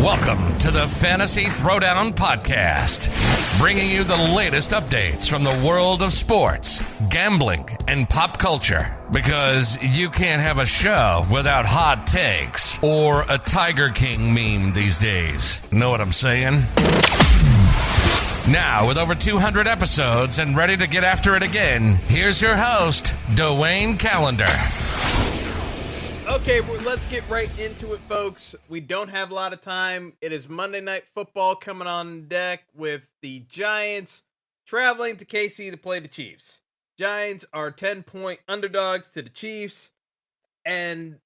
Welcome to the Fantasy Throwdown Podcast, bringing you the latest updates from the world of sports, gambling, and pop culture. Because you can't have a show without hot takes or a Tiger King meme these days. Know what I'm saying? Now, with over 200 episodes and ready to get after it again, here's your host, Dwayne Callender. Okay, let's get right into it, folks. We don't have a lot of time. It is Monday Night Football coming on deck with the Giants traveling to KC to play the Chiefs. Giants are 10-point underdogs to the Chiefs, and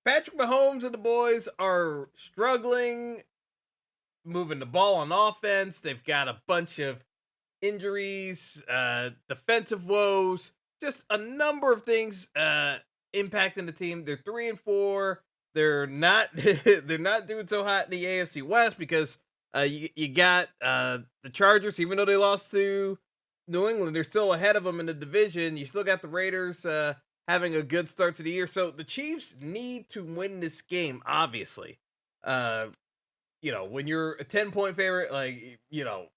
Patrick Mahomes and the boys are struggling moving the ball on offense. They've got a bunch of injuries, defensive woes, just a number of things impacting the team. They're 3-4. They're not they're not doing so hot in the AFC West because you got the Chargers. Even though they lost to New England, they're still ahead of them in the division. You still got the Raiders having a good start to the year. So the Chiefs need to win this game, obviously. When you're a 10-point favorite,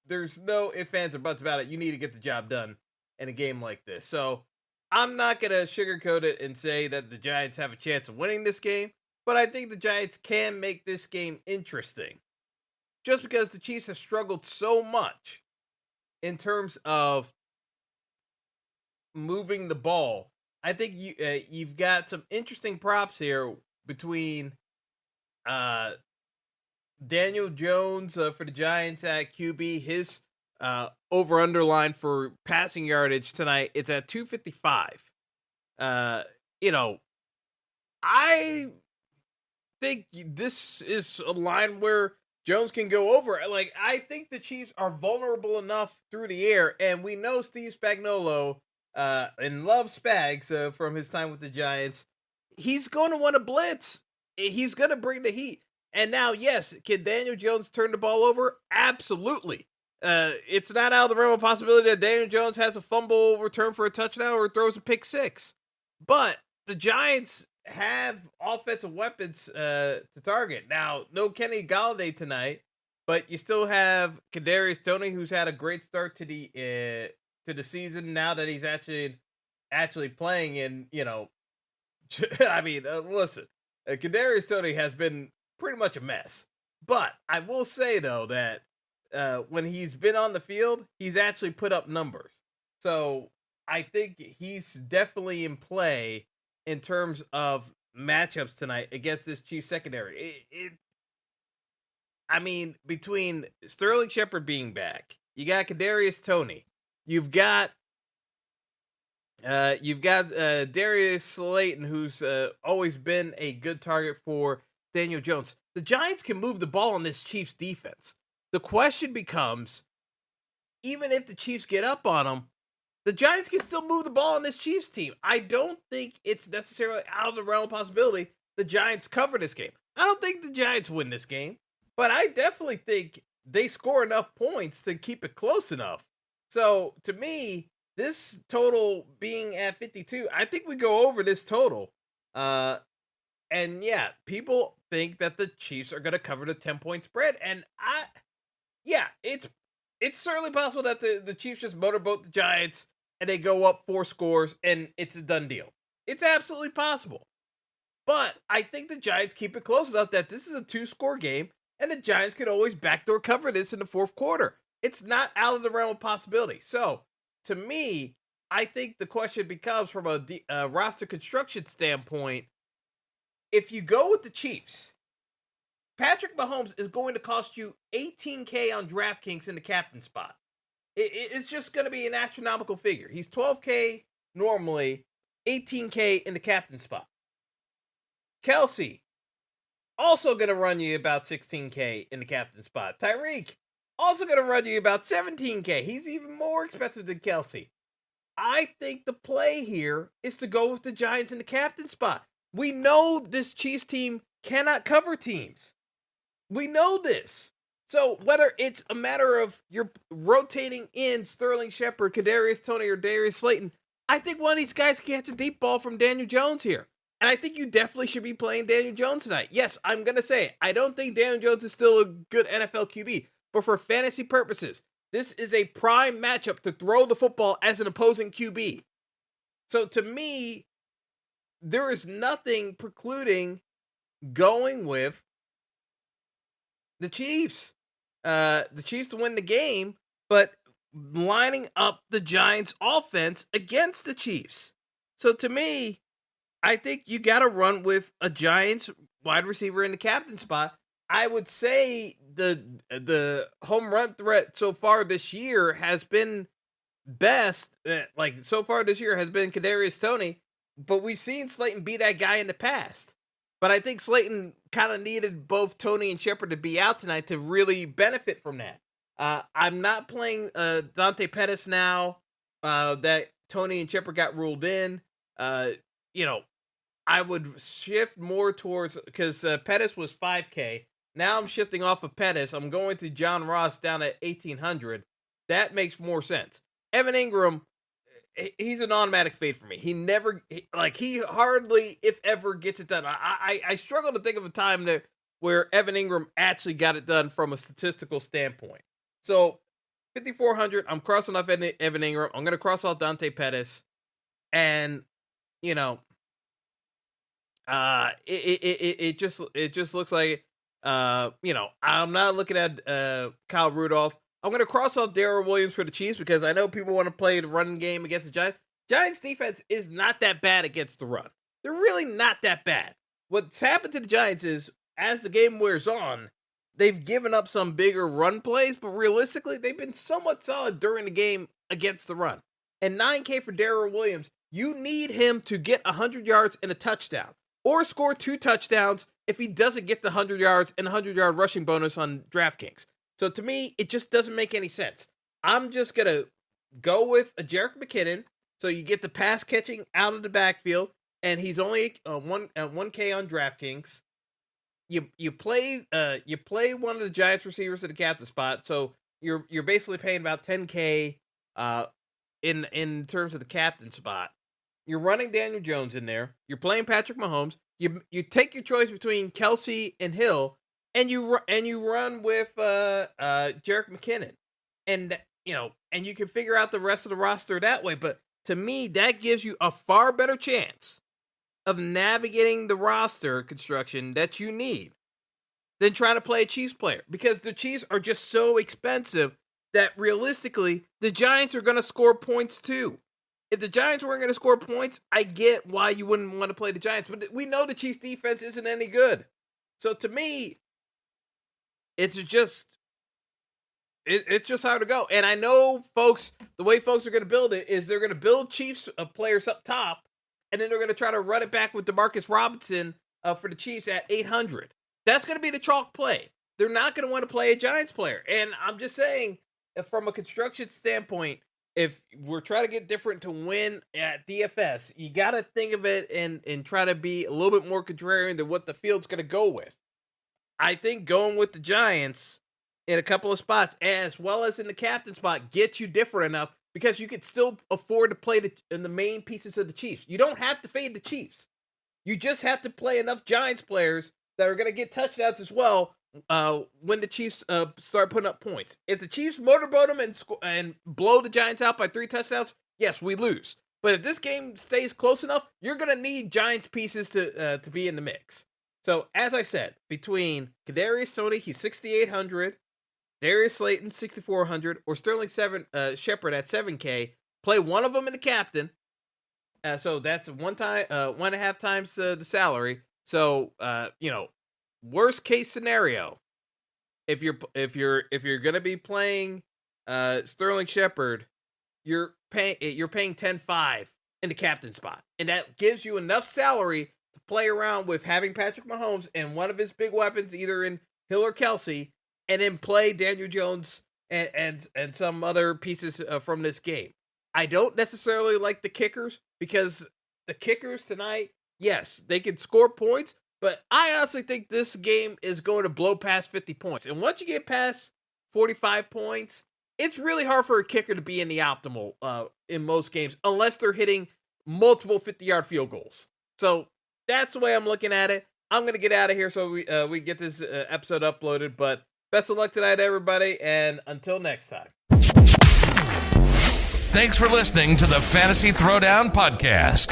there's no ifs, ands, or buts about it. You need to get the job done in a game like this. So I'm not going to sugarcoat it and say that the Giants have a chance of winning this game, but I think the Giants can make this game interesting. Just because the Chiefs have struggled so much in terms of moving the ball, I think you've got some interesting props here between Daniel Jones for the Giants at QB. His over-under line for passing yardage tonight, it's at 255. I think this is a line where Jones can go over. I think the Chiefs are vulnerable enough through the air, and we know Steve Spagnuolo and loves Spags from his time with the Giants. He's going to want to blitz. He's going to bring the heat. And now, yes, can Daniel Jones turn the ball over? Absolutely. It's not out of the realm of possibility that Daniel Jones has a fumble return for a touchdown or throws a pick six. But the Giants have offensive weapons to target. Now, no Kenny Golladay tonight, but you still have Kadarius Toney, who's had a great start to the season now that he's actually playing. And listen, Kadarius Toney has been pretty much a mess. But I will say though that when he's been on the field, he's actually put up numbers. So I think he's definitely in play in terms of matchups tonight against this Chiefs secondary. Between Sterling Shepard being back, you got Kadarius Toney, you've got Darius Slayton, who's always been a good target for Daniel Jones. The Giants can move the ball on this Chiefs defense. The question becomes, even if the Chiefs get up on them, the Giants can still move the ball on this Chiefs team. I don't think it's necessarily out of the realm of possibility the Giants cover this game. I don't think the Giants win this game, but I definitely think they score enough points to keep it close enough. So, to me, this total being at 52, I think we go over this total. And yeah, people think that the Chiefs are going to cover the 10-point spread, and it's certainly possible that the Chiefs just motorboat the Giants and they go up 4 scores and it's a done deal. It's absolutely possible. But I think the Giants keep it close enough that this is a 2-score game and the Giants could always backdoor cover this in the fourth quarter. It's not out of the realm of possibility. So, to me, I think the question becomes from a roster construction standpoint, if you go with the Chiefs, Patrick Mahomes is going to cost you $18K on DraftKings in the captain spot. It's just going to be an astronomical figure. He's $12K normally, $18K in the captain spot. Kelsey, also going to run you about $16K in the captain spot. Tyreek, also going to run you about $17K. He's even more expensive than Kelsey. I think the play here is to go with the Giants in the captain spot. We know this Chiefs team cannot cover teams. We know this. So whether it's a matter of you're rotating in Sterling Shepard, Kadarius Toney, or Darius Slayton, I think one of these guys can catch a deep ball from Daniel Jones here. And I think you definitely should be playing Daniel Jones tonight. Yes, I'm going to say it. I don't think Daniel Jones is still a good NFL QB, but for fantasy purposes, this is a prime matchup to throw the football as an opposing QB. So to me, there is nothing precluding going with the Chiefs. The Chiefs to win the game, but lining up the Giants offense against the Chiefs. So to me, I think you got to run with a Giants wide receiver in the captain spot. I would say the home run threat so far this year has been best. So far this year has been Kadarius Toney, but we've seen Slayton be that guy in the past. But I think Slayton kind of needed both Toney and Shepard to be out tonight to really benefit from that. I'm not playing Dante Pettis now that Toney and Shepard got ruled in. I would shift more towards, because Pettis was 5K. Now I'm shifting off of Pettis. I'm going to John Ross down at 1,800. That makes more sense. Evan Ingram, he's an automatic fade for me. He hardly, if ever, gets it done. I struggle to think of a time where Evan Ingram actually got it done from a statistical standpoint. So 5,400, I'm crossing off Evan Ingram. I'm going to cross off Dante Pettis. And, it just looks like, I'm not looking at Kyle Rudolph. I'm going to cross off Darrell Williams for the Chiefs because I know people want to play the running game against the Giants. Giants defense is not that bad against the run. They're really not that bad. What's happened to the Giants is, as the game wears on, they've given up some bigger run plays, but realistically, they've been somewhat solid during the game against the run. And 9K for Darrell Williams, you need him to get 100 yards and a touchdown, or score 2 touchdowns if he doesn't get the 100 yards and 100-yard rushing bonus on DraftKings. So to me, it just doesn't make any sense. I'm just going to go with a Jerick McKinnon, so you get the pass catching out of the backfield, and he's only 1K on DraftKings. You play one of the Giants receivers at the captain spot, so you're basically paying about 10K in terms of the captain spot. You're running Daniel Jones in there. You're playing Patrick Mahomes. You take your choice between Kelsey and Hill, and you run with Jerick McKinnon, and you can figure out the rest of the roster that way. But to me, that gives you a far better chance of navigating the roster construction that you need than trying to play a Chiefs player, because the Chiefs are just so expensive that realistically the Giants are going to score points too. If the Giants weren't going to score points, I get why you wouldn't want to play the Giants, but we know the Chiefs defense isn't any good. So to me, it's just hard to go. And I know the way folks are going to build it is they're going to build Chiefs players up top, and then they're going to try to run it back with DeMarcus Robinson for the Chiefs at 800. That's going to be the chalk play. They're not going to want to play a Giants player. And I'm just saying, from a construction standpoint, if we're trying to get different to win at DFS, you got to think of it and try to be a little bit more contrarian than what the field's going to go with. I think going with the Giants in a couple of spots, as well as in the captain spot, gets you different enough because you could still afford to play in the main pieces of the Chiefs. You don't have to fade the Chiefs. You just have to play enough Giants players that are going to get touchdowns as well when the Chiefs start putting up points. If the Chiefs motorboat them and blow the Giants out by 3 touchdowns, yes, we lose. But if this game stays close enough, you're going to need Giants pieces to be in the mix. So, as I said, between Kadarius Toney, he's 6,800, Darius Slayton, 6,400, or Sterling Shepard at 7K, play one of them in the captain. So that's 1.5 times the salary. So, worst case scenario, if you're gonna be playing Sterling Shepard, you're paying 10.5 in the captain spot, and that gives you enough salary to play around with having Patrick Mahomes and one of his big weapons, either in Hill or Kelsey, and then play Daniel Jones and some other pieces from this game. I don't necessarily like the kickers, because the kickers tonight, yes, they can score points, but I honestly think this game is going to blow past 50 points. And once you get past 45 points, it's really hard for a kicker to be in the optimal in most games, unless they're hitting multiple 50-yard field goals. So That's the way I'm looking at it. I'm going to get out of here so we get this episode uploaded. But best of luck tonight, everybody. And until next time. Thanks for listening to the Fantasy Throwdown Podcast.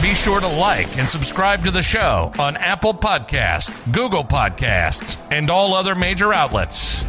Be sure to like and subscribe to the show on Apple Podcasts, Google Podcasts, and all other major outlets.